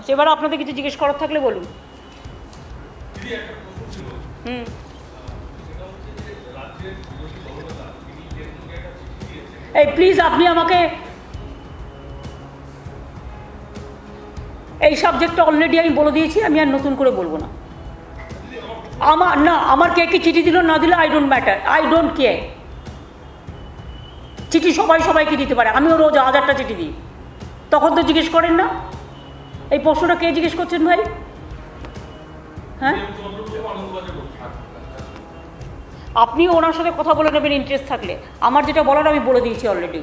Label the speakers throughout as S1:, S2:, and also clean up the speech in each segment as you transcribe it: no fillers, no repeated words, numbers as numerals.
S1: আচ্ছা, এবার আপনাদের কিছু জিজ্ঞেস করার থাকলে বলুন। হুম, এই প্লিজ আপনি আমাকে এই সাবজেক্টটা অলরেডি আমি বলে দিয়েছি, আমি আর নতুন করে বলবো না। আমার কে কি চিঠি দিল না দিল I don't matter, I don't care. চিঠি সবাইকে দিতে পারে, আমিও রোজ 1000টা চিঠি দিই, তখন তো জিজ্ঞেস করেন না। এই প্রশ্নটা কে জিজ্ঞেস করছেন ভাই? হ্যাঁ, আপনিও ওনার সাথে কথা বলে নেবেন ইন্টারেস্ট থাকলে। আমার যেটা বলার আমি বলে দিয়েছি অলরেডি।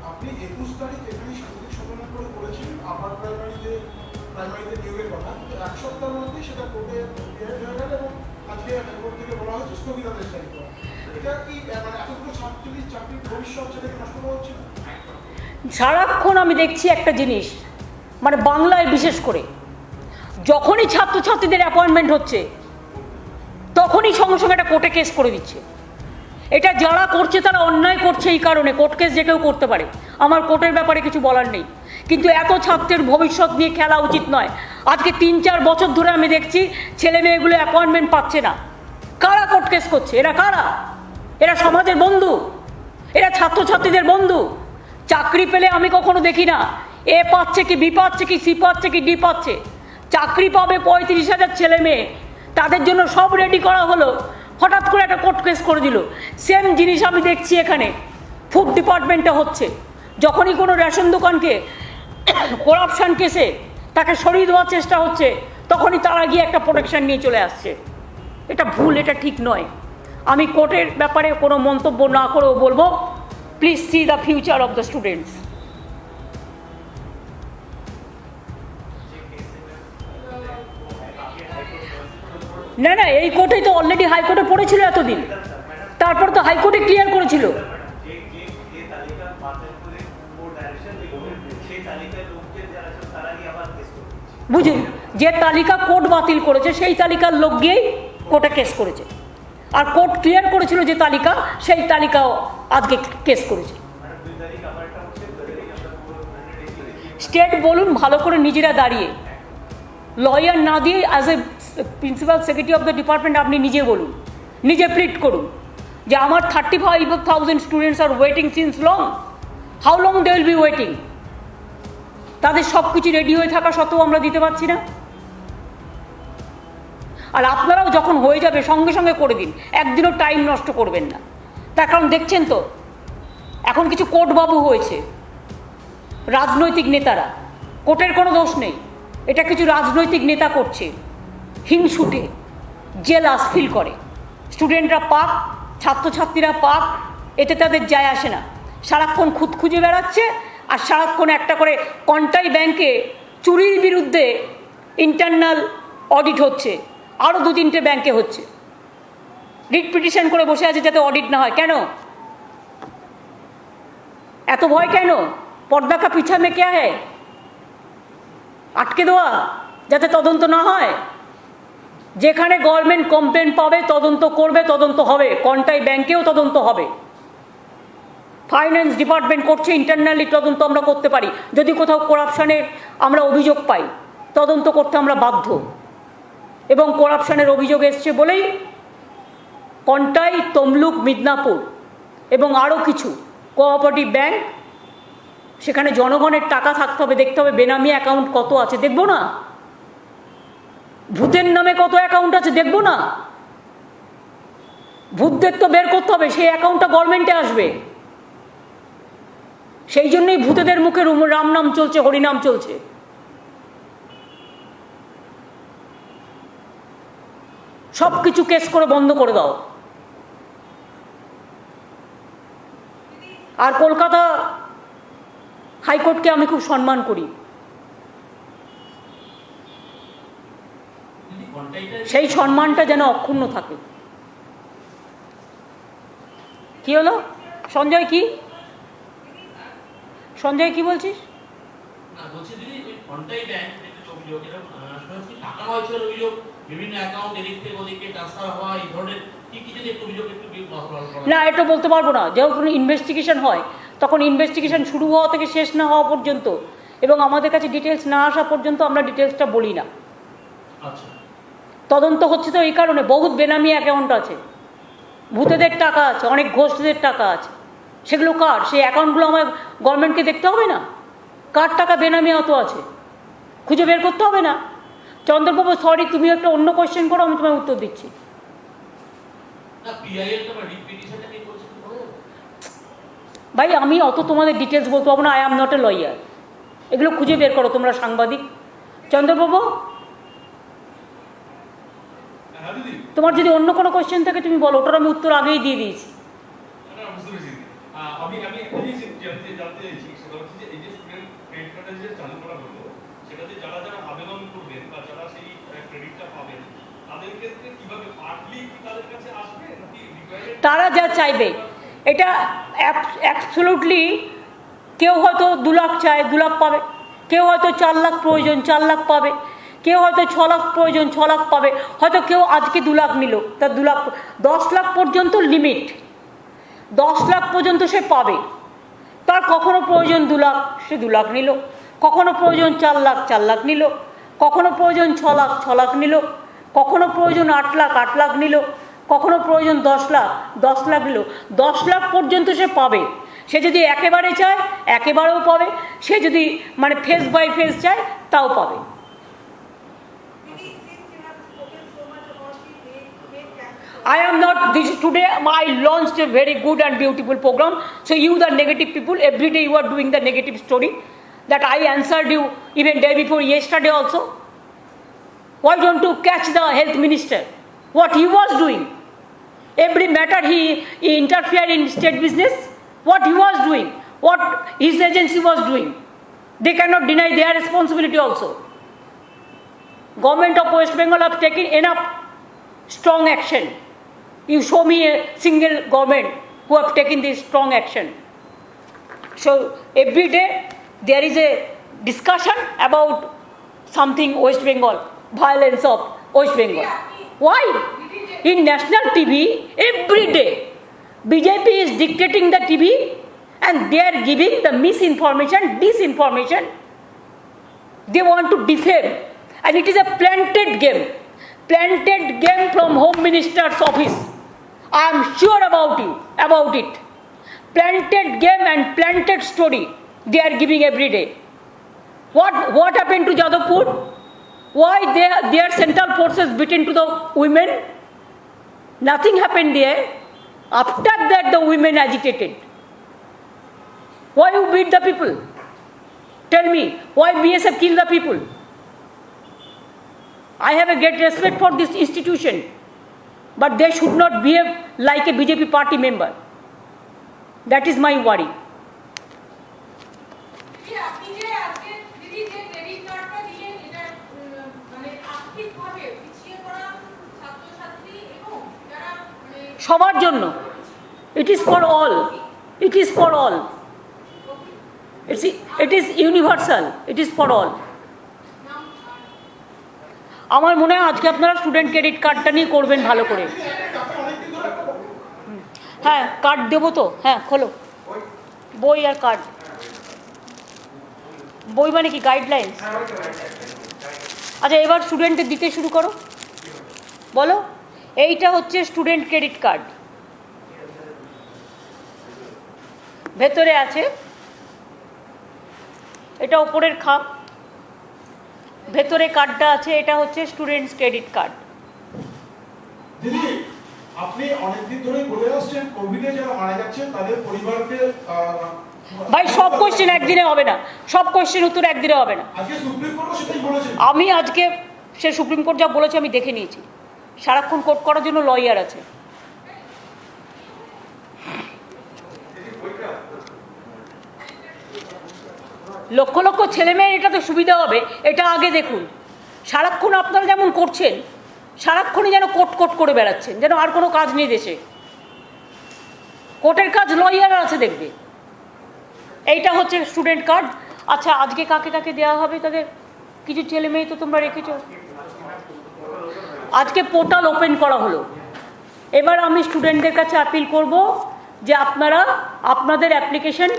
S2: আপনি 21 তারিখ এখানে সাংবাদিক সম্মেলন করে বলেছিলেন আপার প্রাইমারিতে নিয়োগের কথা, এক সপ্তাহের মধ্যে সেটা কোর্টে হিয়ারিং হয়ে গেল এবং আজকে কোর্ট থেকে বলা হচ্ছে স্থগিতাদেশ জারি করা। এটা কি মানে এতগুলো চাকরির ভবিষ্যৎ সেটা নষ্ট করা হচ্ছে?
S1: সারাক্ষণ আমি দেখছি একটা জিনিস, মানে বাংলায় বিশেষ করে যখনই ছাত্রছাত্রীদের অ্যাপয়েন্টমেন্ট হচ্ছে তখনই সঙ্গে সঙ্গে একটা কোর্টে কেস করে দিচ্ছে। এটা যারা করছে তারা অন্যায় করছে, এই কারণে কোর্ট কেস যে কেউ করতে পারে, আমার কোর্টের ব্যাপারে কিছু বলার নেই, কিন্তু এত ছাত্রের ভবিষ্যৎ নিয়ে খেলা উচিত নয়। আজকে 3-4 বছর ধরে আমি দেখছি ছেলে মেয়েগুলো অ্যাপয়েন্টমেন্ট পাচ্ছে না। কারা কোর্ট কেস করছে? এরা কারা? এরা সমাজের বন্ধু, এরা ছাত্রছাত্রীদের বন্ধু। চাকরি পেলে আমি কখনো দেখি না এ পাচ্ছে কি বি পাচ্ছে কি সি পাচ্ছে কি ডি পাচ্ছে। চাকরি পাবে 35,000 ছেলে মেয়ে, তাদের জন্য সব রেডি করা হলো, হঠাৎ করে একটা কোর্ট কেস করে দিল। সেম জিনিস আমি দেখছি এখানে ফুড ডিপার্টমেন্টে হচ্ছে। যখনই কোনো রেশন দোকানকে করাপশান কেসে তাকে সরিয়ে দেওয়ার চেষ্টা হচ্ছে, তখনই তারা গিয়ে একটা প্রোটেকশন নিয়ে চলে আসছে। এটা ভুল, এটা ঠিক নয়। আমি কোর্টের ব্যাপারে কোনো মন্তব্য না করেও বলবো, please see the future of the students. না, এই কোর্টেই তো অলরেডি হাইকোর্টে পড়েছিল এতদিন, তারপর তো হাইকোর্টে ক্লিয়ার করেছিল। বুঝুন, যে তালিকা কোর্ট বাতিল করেছে সেই তালিকার লোক গিয়েই কোর্টে কেস করেছে, আর কোর্ট ক্লিয়ার করেছিল যে তালিকা, সেই তালিকাও আজকে কেস করেছে। স্টেট বলুন ভালো করে নিজেরা দাঁড়িয়ে, লয়ার না দিয়ে as a principal secretary of the department আপনি নিজে বলুন, নিজে প্লিট করুন যে আমার 35,000 স্টুডেন্টস আর waiting since long. How long they will be waiting? তাদের সব কিছু রেডি হয়ে থাকা সত্ত্বেও আমরা দিতে পারছি না। আর আপনারাও যখন হয়ে যাবে সঙ্গে সঙ্গে করে দিন, একদিনও টাইম নষ্ট করবেন না। তার কারণ দেখছেন তো এখন কিছু কোর্টবাবু হয়েছে, রাজনৈতিক নেতারা, কোর্টের কোনো দোষ নেই, এটা কিছু রাজনৈতিক নেতা করছে, হিংসুটে জেলাস ফিল করে। স্টুডেন্টরা পাক, ছাত্রছাত্রীরা পাক, এতে তাদের যায় আসে না। সারাক্ষণ খুঁত খুঁজে বেড়াচ্ছে, আর সারাক্ষণ একটা করে কন্টাই ব্যাংকে চুরির বিরুদ্ধে ইন্টারনাল অডিট হচ্ছে, আরও 2-3টে ব্যাংকে হচ্ছে। রিট পিটিশন করে বসে আছে যাতে অডিট না হয়। কেন এত ভয়? কেন? পর্দা কা পিছা মে ক্যা হ্যায়? আটকে দেওয়া যাতে তদন্ত না হয়। যেখানে গভর্নমেন্ট কমপ্লেন পাবে তদন্ত করবে, তদন্ত হবে, কন্টাই ব্যাংকেও তদন্ত হবে। ফাইন্যান্স ডিপার্টমেন্ট করছে, ইন্টারনালি তদন্ত আমরা করতে পারি। যদি কোথাও করাপশানের আমরা অভিযোগ পাই, তদন্ত করতে আমরা বাধ্য। এবং করাপশানের অভিযোগ এসছে বলেই কন্টাই, তমলুক, মিদনাপুর এবং আরও কিছু কোঅপারেটিভ ব্যাংক, সেখানে জনগণের টাকা থাকতে হবে, দেখতে হবে বেনামি অ্যাকাউন্ট কত আছে, দেখবো না? ভূতের নামে কত অ্যাকাউন্ট আছে দেখবো না? ভূতদের তো বের করতে হবে, সেই অ্যাকাউন্টটা গভর্নমেন্টে আসবে। সেই জন্যই ভূতেদের মুখে রাম নাম চলছে, হরিনাম চলছে। সব কিছু কেস করে বন্ধ করে দাও। আর কলকাতা হাইকোর্টকে আমি খুব সম্মান করি, সেই সম্মানটা যেন অক্ষুণ্ণ থাকে। কি হলো সঞ্জয়? কি সঞ্জয় কি বলছিস? না, এটা বলতে পারবো না। যখন ইনভেস্টিগেশন হয় তখন ইনভেস্টিগেশন শুরু হওয়া থেকে শেষ না হওয়া পর্যন্ত এবং আমাদের কাছে ডিটেলস না আসা পর্যন্ত আমরা ডিটেলসটা বলি না।
S2: আচ্ছা,
S1: তদন্ত হচ্ছে তো এই কারণে, বহুত বেনামি অ্যাকাউন্ট আছে, ভূতেদের টাকা আছে, অনেক ঘোষদের টাকা আছে, সেগুলো কার? সেই অ্যাকাউন্টগুলো আমার গভর্নমেন্টকে দেখতে হবে না? কার টাকা বেনামি অত আছে খুঁজে বের করতে হবে না? চন্দ্রবাবু সরি, তুমি একটা অন্য কোয়েশ্চেন করো, আমি তোমায় উত্তর দিচ্ছি। ভাই আমি অত তোমাদের ডিটেলস বলতে পারবো না, I am not a lawyer. এগুলো খুঁজে বের করো তোমরা সাংবাদিক। চন্দ্রবাবু, তোমার যদি অন্য কোনো কোয়েশ্চেন থাকে তুমি বলো, ওটার আমি উত্তর আগেই দিয়ে দিয়েছি। তারা যা চাইবে এটা অ্যাবসলিউটলি, কেউ হয়তো 2 লাখ চায় 2 লাখ পাবে, কেউ হয়তো 4 লাখ প্রয়োজন 4 লাখ পাবে, কেউ হয়তো 6 লাখ প্রয়োজন 6 লাখ পাবে, হয়তো কেউ আজকে 2 লাখ নিল, তার 2 লাখ 10 লাখ পর্যন্ত লিমিট, 10 লাখ পর্যন্ত সে পাবে। তার কখনো প্রয়োজন 2 লাখ, সে 2 লাখ নিল, কখনো প্রয়োজন 4 লাখ 4 লাখ নিল, কখনো প্রয়োজন 6 লাখ 6 লাখ নিল, কখনো প্রয়োজন 8 লাখ 8 লাখ নিল, কখনো প্রয়োজন 10 লাখ 10 লাখ নিল। 10 লাখ পর্যন্ত সে পাবে। সে যদি একেবারে চায় একেবারেও পাবে, সে যদি মানে ফেস বাই ফেস চায় তাও পাবে। I am not this today. I launched a very good and beautiful program. So you, the negative people, every day you are doing the negative story. That I answered you even day before yesterday also. Why don't you catch the health minister? What he was doing? Every matter he interfered in state business. What he was doing? What his agency was doing? They cannot deny their responsibility also. Government of West Bengal have taken enough strong action. You show me a single government who have taken this strong action. So every day there is a discussion about something West Bengal, violence of West Bengal. Why? In national TV, every day BJP is dictating the TV and they are giving the misinformation, disinformation. They want to defame, and it is a planted game. Planted game from Home Minister's office. I am sure about it. Planted game and planted story they are giving every day. What happened to Jadavpur? Why their central forces beaten to the women? Nothing happened there. After that the women agitated. Why you beat the people? Tell me, why BSF kill the people? I have a great respect for this institution, but they should not behave like a BJP party member. That is my worry. সবার জন্য, it is for all, it is for all, it is universal, it is for all. আমার মনে হয় আজকে আপনারা student credit কার্ডটা নিয়ে করবেন ভালো করে। হ্যাঁ কার্ড দেবো তো, হ্যাঁ খোলো বই আর কার্ড। বই মানে কি গাইডলাইন? আচ্ছা এবার স্টুডেন্টদের দিতে শুরু করো, বলো। এইটা হচ্ছে স্টুডেন্ট ক্রেডিট কার্ড, ভেতরে আছে, এটা ওপরের খাপ, ভেতরে কার্ডটা আছে, এটা হচ্ছে স্টুডেন্টস ক্রেডিট কার্ড।
S2: দিদি, আপনি অনেকদিন ধরে বলে আসছেন কোভিডে যারা মারা যাচ্ছে তাদের পরিবারকে
S1: ভাই সব কোশ্চেন একদিনে হবে না, সব কোশ্চেন উত্তর একদিনে হবে না।
S2: আজকে সুপ্রিম কোর্টও সেটাই বলেছে।
S1: আমি আজকে সে সুপ্রিম কোর্ট যা বলেছে আমি দেখে নিয়েছি, সারাক্ষণ কোর্ট করার জন্য লয়ার আছে। লক্ষ লক্ষ ছেলেমেয়ের এটাতে সুবিধা হবে, এটা আগে দেখুন। সারাক্ষণ আপনারা যেমন করছেন, সারাক্ষণই যেন কোর্ট কোর্ট করে বেড়াচ্ছেন, যেন আর কোনো কাজ নেই দেশে। কোর্টের কাজ লয়ার আছে দেখবে। এইটা হচ্ছে স্টুডেন্ট কার্ড। আচ্ছা আজকে কাকে কাকে দেওয়া হবে তাদের? কিছু ছেলে মেয়ে তো তোমরা রেখেছো। আজকে পোর্টাল ওপেন করা হলো। এবার আমি স্টুডেন্টদের কাছে আপিল করব যে আপনারা আপনাদের অ্যাপ্লিকেশন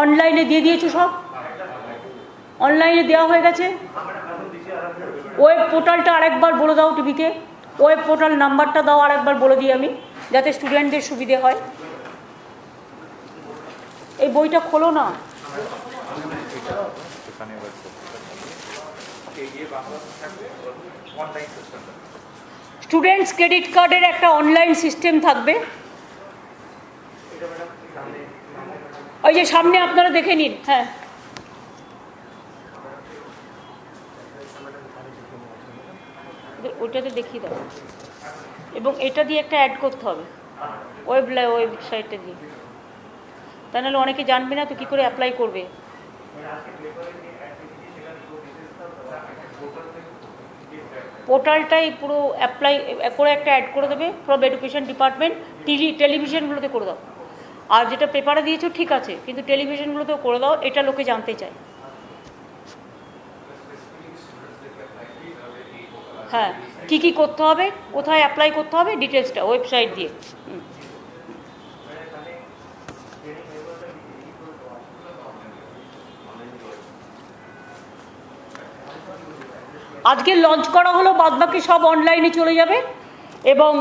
S1: অনলাইনে দিয়ে দিয়েছো সব? অনলাইনে দেওয়া হয়ে গেছে। ওয়েব পোর্টালটা আরেকবার বলে দাও টিভিকে, ওয়েব পোর্টাল নাম্বারটা দাও আরেকবার বলে দিই আমি, যাতে স্টুডেন্টদের সুবিধে হয়। এই বইটা খোলো না। স্টুডেন্টস ক্রেডিট কার্ডের একটা অনলাইন সিস্টেম থাকবে, ওই যে সামনে আপনারা দেখে নিন। হ্যাঁ, ওইটাতে দেখিয়ে দাও, এবং এটা দিয়ে একটা অ্যাড করতে হবে ওয়েবসাইটটা দিয়ে, তা নাহলে অনেকে জানবে না তো কী করে অ্যাপ্লাই করবে। পোর্টালটাই পুরো অ্যাপ্লাই করে একটা অ্যাড করে দেবে ফ্রম এডুকেশন ডিপার্টমেন্ট। টেলিভিশনগুলোতে করে দাও, আর যেটা পেপারে দিয়েছো ঠিক আছে, কিন্তু টেলিভিশনগুলোতেও করে দাও, এটা লোকে জানতে চায়। হ্যাঁ, কী কী করতে হবে, কোথায় অ্যাপ্লাই করতে হবে, ডিটেলসটা ওয়েবসাইট দিয়ে। আজকে লঞ্চ করা হলো, বাদবাকি সব অনলাইনে চলে যাবে, এবং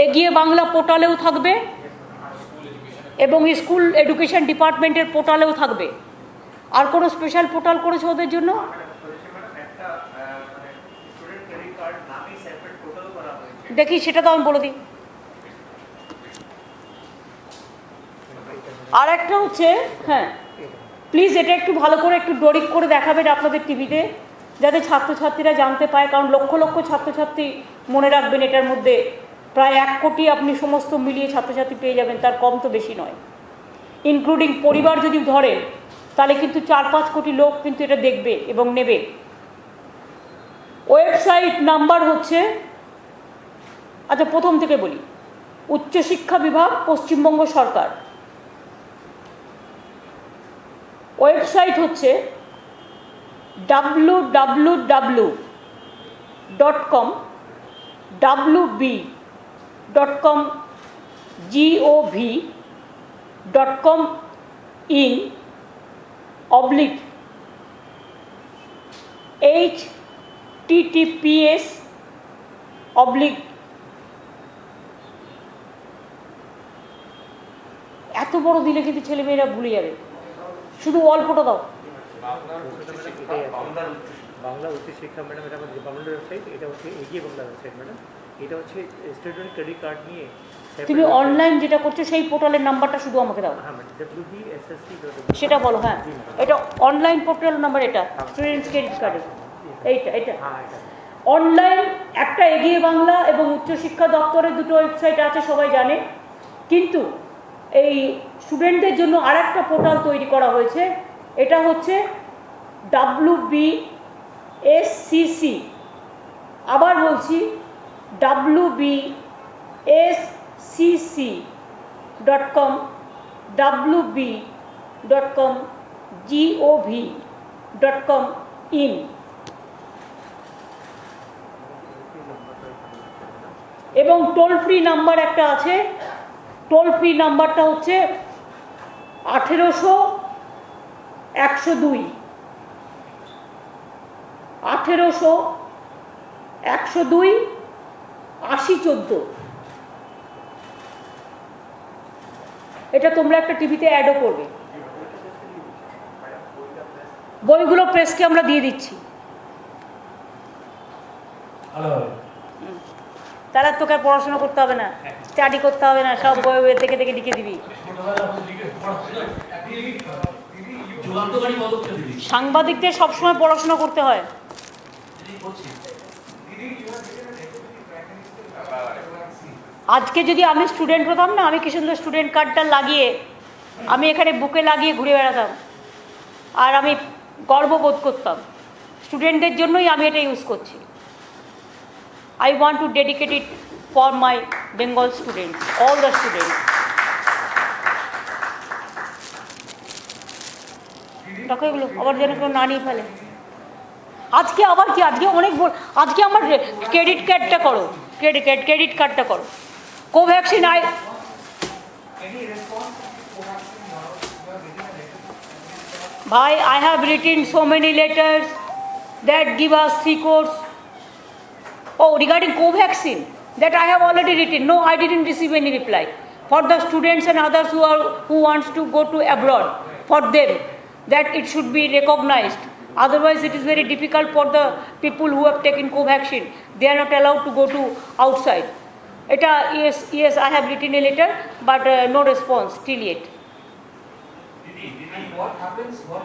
S1: এগিয়ে বাংলা পোর্টালেও থাকবে, এবং স্কুল এডুকেশন ডিপার্টমেন্টের পোর্টালেও থাকবে। আর কোনো স্পেশাল পোর্টাল করেছে ওদের জন্য? দেখি সেটা তো আমি বলে দিই। আর একটা হচ্ছে, হ্যাঁ প্লিজ এটা একটু ভালো করে একটু ডরিক করে দেখাবেন আপনাদের টিভিতে, যাতে ছাত্রছাত্রীরা জানতে পায়, কারণ লক্ষ লক্ষ ছাত্রছাত্রী, মনে রাখবেন এটার মধ্যে প্রায় 1 কোটি আপনি সমস্ত মিলিয়ে ছাত্রছাত্রী পেয়ে যাবেন, তার কম তো বেশি নয়। ইনক্লুডিং পরিবার যদি ধরেন, তাহলে কিন্তু 4-5 কোটি লোক কিন্তু এটা দেখবে এবং নেবে। ওয়েবসাইট নাম্বার হচ্ছে, আচ্ছা প্রথম থেকে বলি, উচ্চশিক্ষা বিভাগ, পশ্চিমবঙ্গ সরকার। ওয়েবসাইট হচ্ছে www.com wb.com gov.com in /https/ এত বড় দিলে কিন্তু ছেলেমেয়েরা ভুলে যাবে, শুধু অল্পটা দাও।
S3: বাংলা উচ্চশিক্ষা ম্যাডাম, এটা আমাদের গভর্নমেন্ট ওয়েবসাইট, এটা হচ্ছে এগিয়ে বাংলা ওয়েবসাইট ম্যাডাম। এটা হচ্ছে স্টুডেন্ট ক্রেডিট কার্ড নিয়ে
S1: তুমি অনলাইন যেটা করছো সেই পোর্টালের নাম্বারটা শুধু আমাকে দাও।
S3: হ্যাঁ ম্যাডাম, wbssc
S1: সেটা বলো। হ্যাঁ, এটা অনলাইন পোর্টাল নাম্বার, এটা স্টুডেন্টস ক্রেডিট কার্ডের, এটা
S3: হ্যাঁ এটা
S1: অনলাইন। একটা এগিয়ে বাংলা এবং উচ্চশিক্ষা দপ্তরের দুটো ওয়েবসাইট আছে, সবাই জানে, কিন্তু এই স্টুডেন্টদের জন্য আর একটা পোর্টাল তৈরি করা হয়েছে, এটা হচ্ছে WBSCC। আবার বলছি, WBSCC.com wb.com gov.com in। এবং টোল ফ্রি নাম্বার একটা আছে, টোল ফ্রি নাম্বারটা হচ্ছে 1800-102 8014। এটা তোমরা একটা টিভিতে অ্যাডও করবে। বইগুলো প্রেসকে আমরা দিয়ে দিচ্ছি, তারা তোকে আর পড়াশোনা করতে হবে না, স্টাডি করতে হবে না, সব বই দেখে দেখে লিখে দিবি। সাংবাদিকদের সবসময় পড়াশোনা করতে হয়। আজকে যদি আমি স্টুডেন্ট হতাম না, আমি কি সুন্দর স্টুডেন্ট কার্ডটা লাগিয়ে আমি এখানে বুকে লাগিয়ে ঘুরে বেড়াতাম, আর আমি গর্ববোধ করতাম। স্টুডেন্টদের জন্যই আমি এটা ইউজ করছি। I want to dedicate it for my Bengal students, all the students. টাকা এগুলো আবার যেন কেউ না নিয়ে ফেলে। আজকে আবার কি, আজকে অনেক আজকে আমার ক্রেডিট কার্ডটা করো, ক্রেডিট কার্ডটা করো। Covaxin Bhai, I have written so many letters that give us 3 crores. Oh, regarding Covaxin, that I have already written. No, I didn't receive any reply. For the students and others who wants to go to abroad, for them, that it should be recognized. Otherwise, it is very difficult for the people who have taken Covaxin. They are not allowed to go to outside. Yes, I have written a letter, but no response till yet.
S4: And what happens to the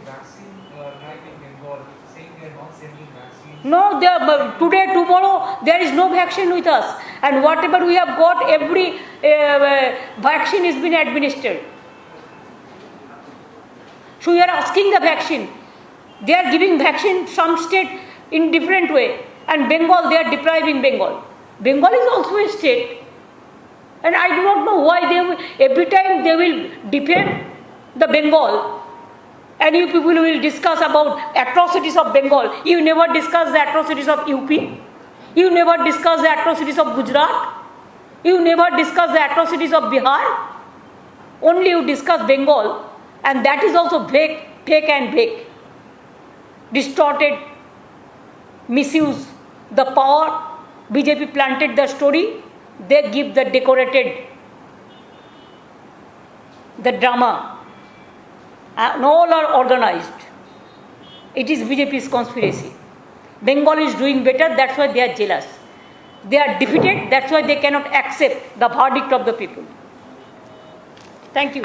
S4: vaccine drive in Bengal, saying they are not sending vaccines?
S1: No, today, tomorrow, there is no vaccine with us. And whatever we have got, every vaccine is been administered. So we are asking the vaccine. They are giving vaccine some state in different way. And Bengal, they are depriving Bengal. Bengal is also a state. And I do not know why every time they will defend the Bengal, and you people will discuss about atrocities of Bengal. You never discuss the atrocities of UP. You never discuss the atrocities of Gujarat. You never discuss the atrocities of Bihar. Only you discuss Bengal, and that is also fake and fake. Distorted, misuse the power. BJP planted the story. They give the decorated, the drama. And all are organized. It is BJP's conspiracy. Bengal is doing better, that's why they are jealous. They are defeated, that's why they cannot accept the verdict of the people. Thank you.